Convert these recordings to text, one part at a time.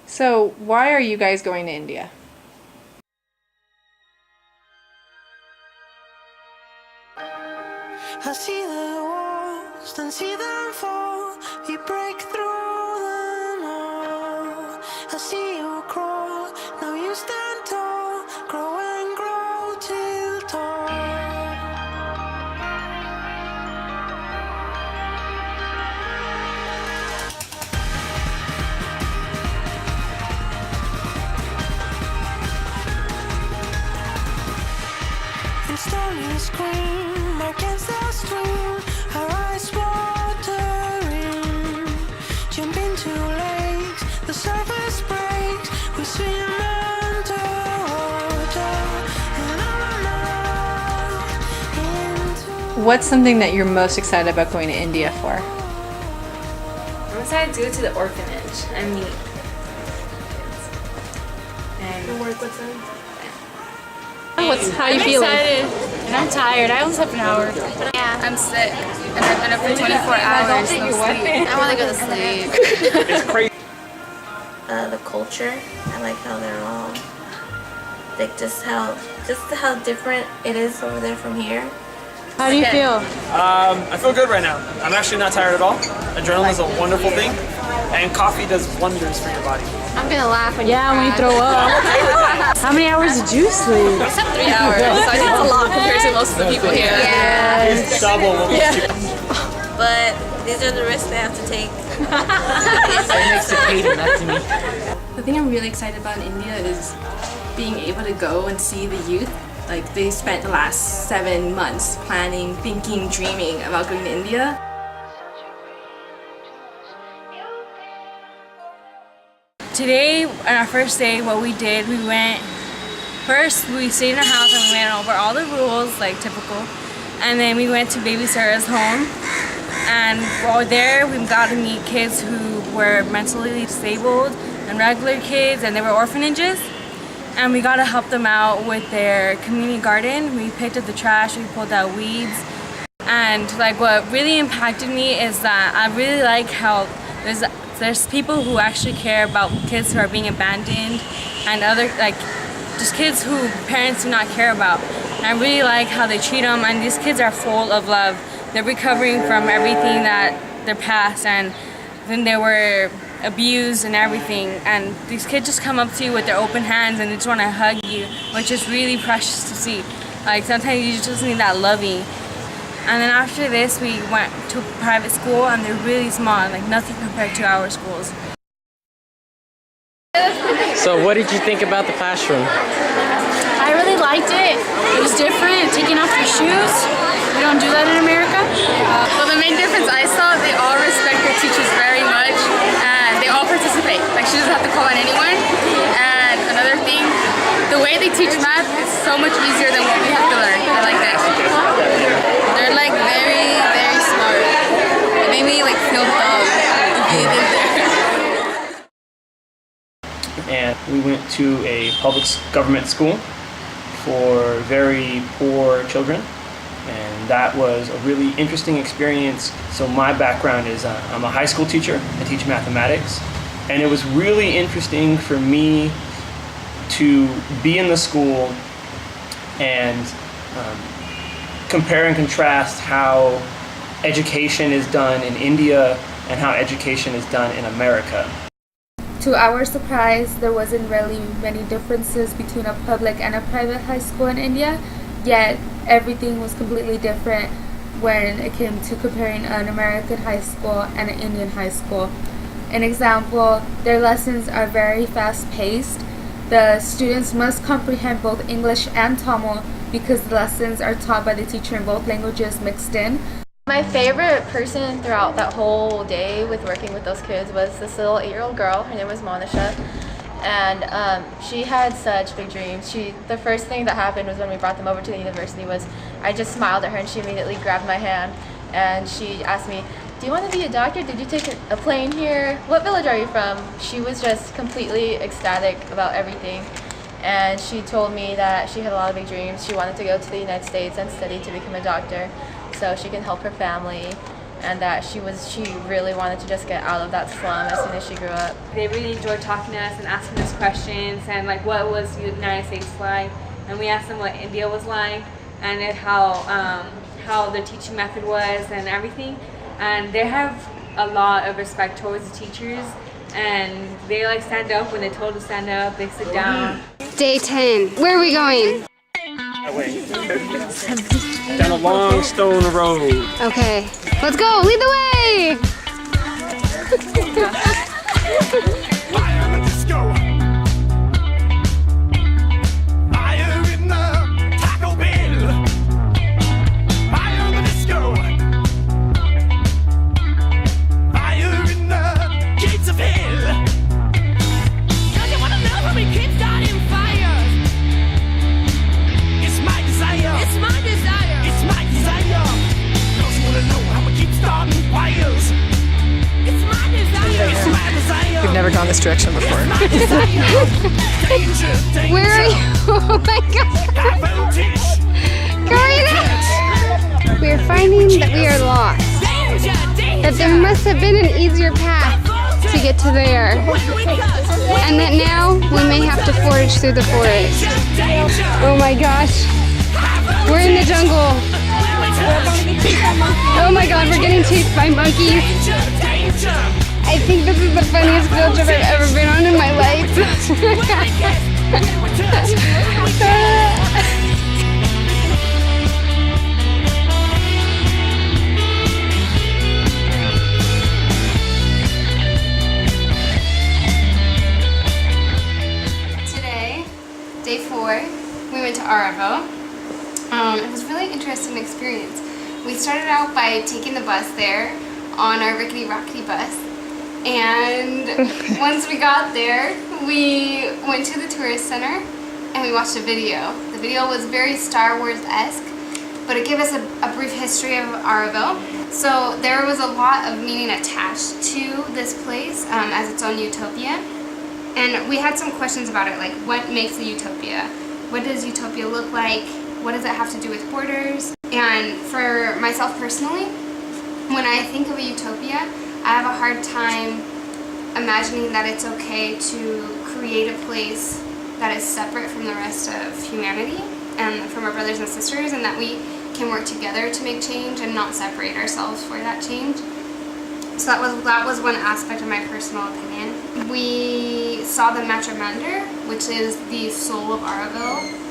So, why are you guys going to India? I see the walls, then see them fall. We break through them all. I see you crawl, now you stand tall. Grow and grow till tall. And stormy scream against the stream, our eyes watering. Jump into lakes, the surface breaks. We swim underwater and on into. What's something that you're most excited about going to India for? I'm excited to go to the orphanage and meet kids. And work with them. How are you feeling? Excited. And I'm tired. I only slept an hour. Yeah. I'm sick. And I've been up for 24 hours. No sleep. I want to go to sleep. It's crazy. The culture. I like how they're all like just how different it is over there from here. How do you feel? I feel good right now. I'm actually not tired at all. Adrenaline is a wonderful thing, and coffee does wonders for your body. I'm gonna laugh when Yeah, when you throw up. How many hours did you sleep? I slept 3 hours. So I think it's a lot compared to most of the people here. Yeah. It's double what we do. But these are the risks they have to take. The thing I'm really excited about in India is being able to go and see the youth. Like, they spent the last 7 months planning, thinking, dreaming about going to India. Today, on our first day, what we did, we stayed in our house and we went over all the rules, like typical. And then we went to Baby Sarah's home. And while there, we got to meet kids who were mentally disabled and regular kids, and they were orphanages. And we got to help them out with their community garden. We picked up the trash, we pulled out weeds. And like what really impacted me is that I really like how there's people who actually care about kids who are being abandoned and other just kids who parents do not care about. And I really like how they treat them, and these kids are full of love. They're recovering from everything that their past, and then they were abused and everything, and these kids just come up to you with their open hands and they just want to hug you, which is really precious to see. Like, sometimes you just need that loving. And then after this, we went to a private school, and they're really small, like nothing compared to our schools. So what did you think about the classroom? I really liked it. It was different, taking off your shoes. We don't do that in America. Well, the main difference I saw, they all respect their teachers very much, and they all participate. Like, she doesn't have to call on anyone. And another thing, the way they teach math is so much easier than what we have to learn. I like that. They're like very, very smart. It made me like feel dumb being in there. And we went to a public government school for very poor children, and that was a really interesting experience. So my background is I'm a high school teacher. I teach mathematics, and it was really interesting for me to be in the school and compare and contrast how education is done in India and how education is done in America. To our surprise, there wasn't really many differences between a public and a private high school in India, yet everything was completely different when it came to comparing an American high school and an Indian high school. An example, their lessons are very fast-paced. The students must comprehend both English and Tamil because the lessons are taught by the teacher in both languages mixed in. My favorite person throughout that whole day with working with those kids was this little 8-year-old girl. Her name was Monisha, and she had such big dreams. The first thing that happened was when we brought them over to the university was I just smiled at her and she immediately grabbed my hand and she asked me, "Do you want to be a doctor? Did you take a plane here? What village are you from?" She was just completely ecstatic about everything. And she told me that she had a lot of big dreams. She wanted to go to the United States and study to become a doctor so she can help her family and that she really wanted to just get out of that slum as soon as she grew up. They really enjoyed talking to us and asking us questions and like what was the United States like, and we asked them what India was like and how their teaching method was and everything. And they have a lot of respect towards the teachers, and they like stand up when they told to stand up. They sit down. Day 10. Where are we going? That way. Down a long stone road. Okay, let's go. Lead the way. We've never gone this direction before. Where are you? Oh my god! Karina! We are finding that we are lost. That there must have been an easier path to get to there. And that now we may have to forage through the forest. Oh my gosh. We're in the jungle. Oh my god, we're getting chased by monkeys. I think this is the funniest field trip I've ever been on in my life. Today, day 4, we went to Auroville. It was a really interesting experience. We started out by taking the bus there on our rickety rockety bus. And once we got there, we went to the tourist center and we watched a video. The video was very Star Wars-esque, but it gave us a brief history of Auroville. So there was a lot of meaning attached to this place as its own utopia. And we had some questions about it, like what makes a utopia? What does utopia look like? What does it have to do with borders? And for myself personally, when I think of a utopia, I have a hard time imagining that it's okay to create a place that is separate from the rest of humanity and from our brothers and sisters, and that we can work together to make change and not separate ourselves for that change. So that was one aspect of my personal opinion. We saw the Matra Mandir, which is the soul of Auroville.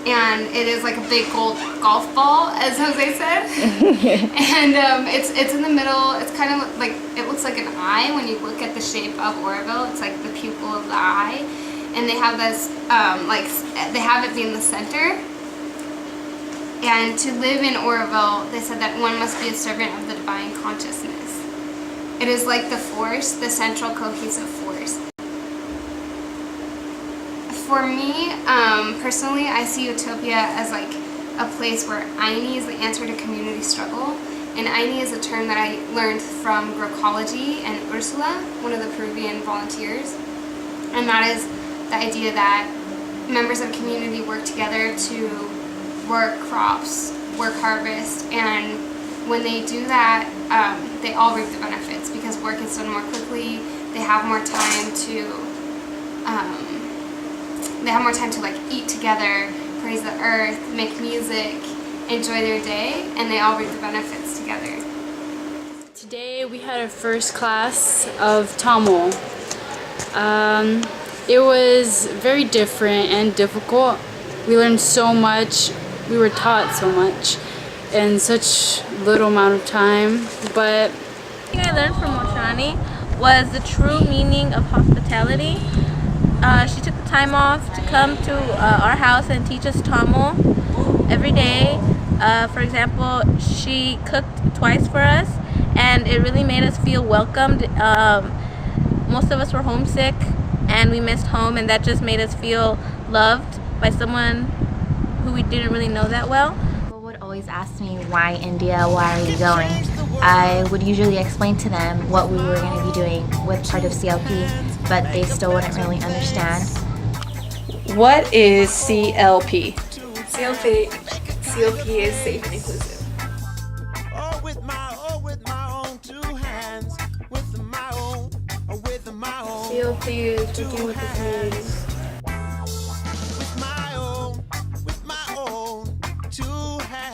And it is like a big gold golf ball, as Jose said. And it's in the middle. It's kind of like, it looks like an eye when you look at the shape of Auroville. It's like the pupil of the eye. And they have this, they have it be in the center. And to live in Auroville, they said that one must be a servant of the divine consciousness. It is like the force, the central cohesive force. For me, personally, I see utopia as like a place where Aini is the answer to community struggle. And Aini is a term that I learned from Grocology and Ursula, one of the Peruvian volunteers. And that is the idea that members of a community work together to work crops, work harvest, and when they do that, they all reap the benefits because work is done more quickly, they have more time to like eat together, praise the earth, make music, enjoy their day, and they all reap the benefits together. Today we had our first class of Tamil. It was very different and difficult. We learned so much, we were taught so much in such little amount of time, but the thing I learned from Moshani was the true meaning of hospitality. She took the time off to come to our house and teach us Tamil every day. For example, she cooked twice for us and it really made us feel welcomed. Most of us were homesick and we missed home, and that just made us feel loved by someone who we didn't really know that well. People would always ask me, why India, why are you going? I would usually explain to them what we were going to be doing with part of CLP, but they still wouldn't really understand. What is CLP? CLP is safe and inclusive. CLP is working with the community.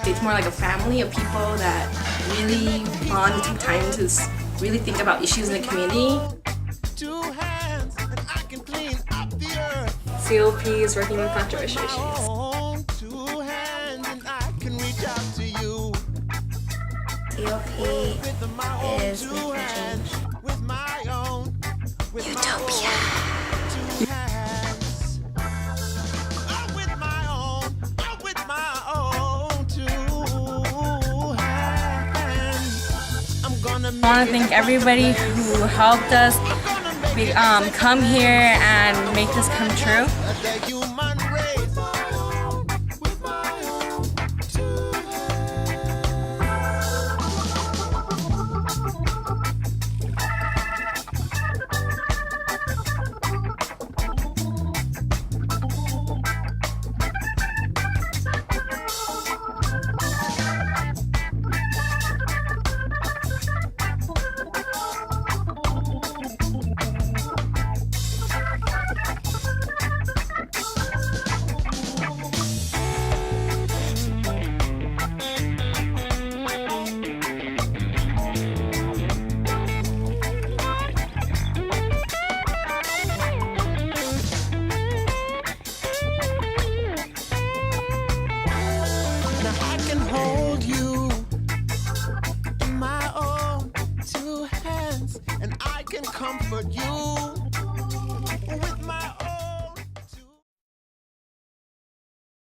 It's more like a family of people that really want to take time to really think about issues in the community. CLP is working with controversial issues. CLP is making change. Utopia. I want to thank everybody who helped us come here and make this come true. Comfort you.